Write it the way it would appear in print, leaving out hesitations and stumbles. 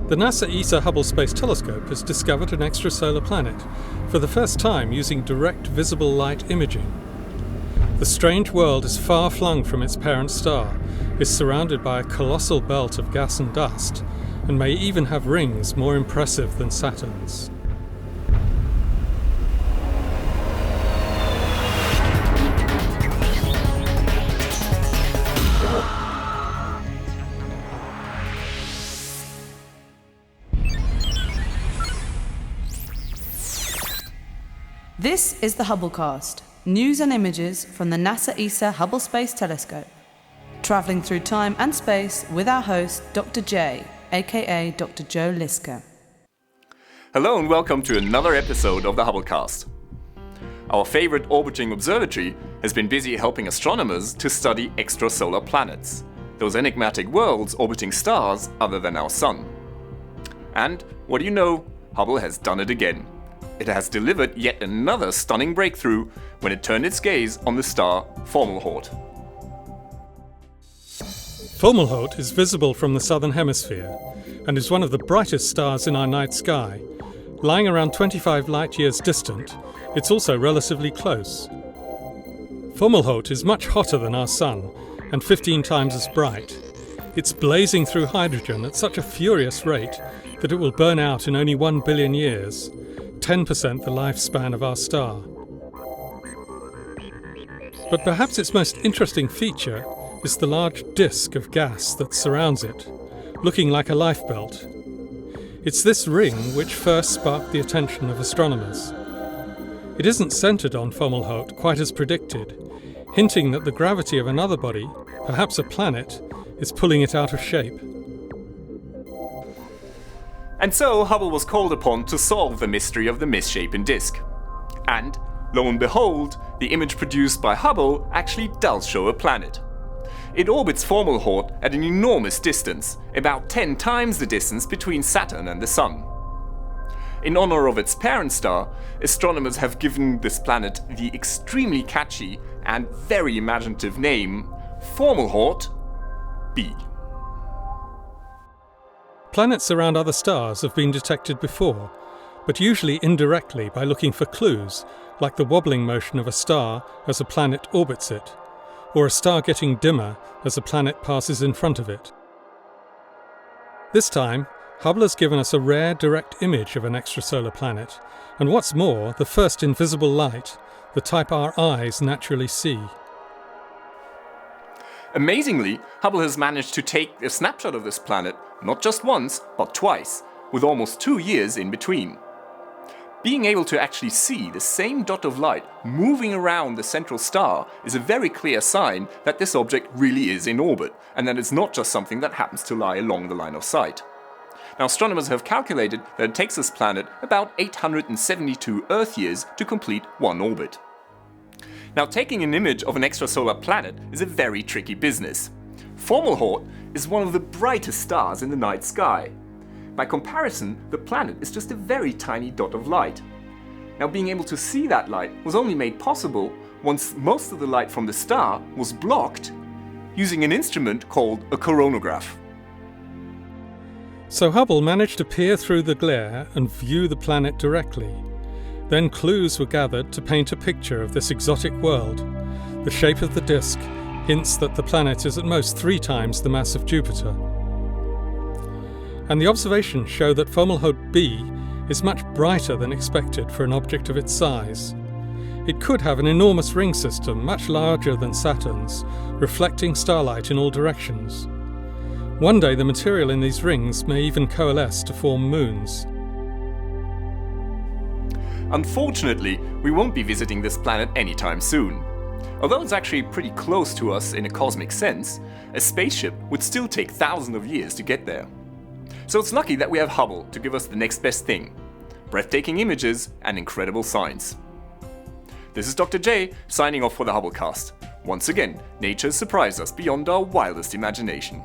The NASA ESA Hubble Space Telescope has discovered an extrasolar planet, for the first time using direct visible light imaging. The strange world is far flung from its parent star, is surrounded by a colossal belt of gas and dust, and may even have rings more impressive than Saturn's. This is the Hubblecast, news and images from the NASA ESA Hubble Space Telescope. Travelling through time and space with our host, Dr. J, aka Dr. Joe Liske. Hello and welcome to another episode of the Hubblecast. Our favorite orbiting observatory has been busy helping astronomers to study extrasolar planets, those enigmatic worlds orbiting stars other than our Sun. And what do you know? Hubble has done it again. It has delivered yet another stunning breakthrough when it turned its gaze on the star Fomalhaut. Fomalhaut is visible from the southern hemisphere and is one of the brightest stars in our night sky. Lying around 25 light-years distant, it's also relatively close. Fomalhaut is much hotter than our Sun and 15 times as bright. It's blazing through hydrogen at such a furious rate that it will burn out in only 1 billion years, 10% the lifespan of our star. But perhaps its most interesting feature is the large disk of gas that surrounds it, looking like a lifebelt. It's this ring which first sparked the attention of astronomers. It isn't centered on Fomalhaut quite as predicted, hinting that the gravity of another body, perhaps a planet, is pulling it out of shape. And so Hubble was called upon to solve the mystery of the misshapen disk. And, lo and behold, the image produced by Hubble actually does show a planet. It orbits Fomalhaut at an enormous distance, about 10 times the distance between Saturn and the Sun. In honor of its parent star, astronomers have given this planet the extremely catchy and very imaginative name Fomalhaut B. Planets around other stars have been detected before, but usually indirectly by looking for clues, like the wobbling motion of a star as a planet orbits it, or a star getting dimmer as a planet passes in front of it. This time, Hubble has given us a rare direct image of an extrasolar planet, and what's more, the first invisible light, the type our eyes naturally see. Amazingly, Hubble has managed to take a snapshot of this planet not just once, but twice, with almost 2 years in between. Being able to actually see the same dot of light moving around the central star is a very clear sign that this object really is in orbit, and that it's not just something that happens to lie along the line of sight. Now, astronomers have calculated that it takes this planet about 872 Earth years to complete one orbit. Now, taking an image of an extrasolar planet is a very tricky business. Fomalhaut is one of the brightest stars in the night sky. By comparison, the planet is just a very tiny dot of light. Now, being able to see that light was only made possible once most of the light from the star was blocked using an instrument called a coronagraph. So Hubble managed to peer through the glare and view the planet directly. Then clues were gathered to paint a picture of this exotic world. The shape of the disk hints that the planet is at most 3 times the mass of Jupiter. And the observations show that Fomalhaut B is much brighter than expected for an object of its size. It could have an enormous ring system, much larger than Saturn's, reflecting starlight in all directions. One day the material in these rings may even coalesce to form moons. Unfortunately, we won't be visiting this planet anytime soon. Although it's actually pretty close to us in a cosmic sense, a spaceship would still take thousands of years to get there. So it's lucky that we have Hubble to give us the next best thing: breathtaking images and incredible science. This is Dr. J signing off for the Hubblecast. Once again, nature has surprised us beyond our wildest imagination.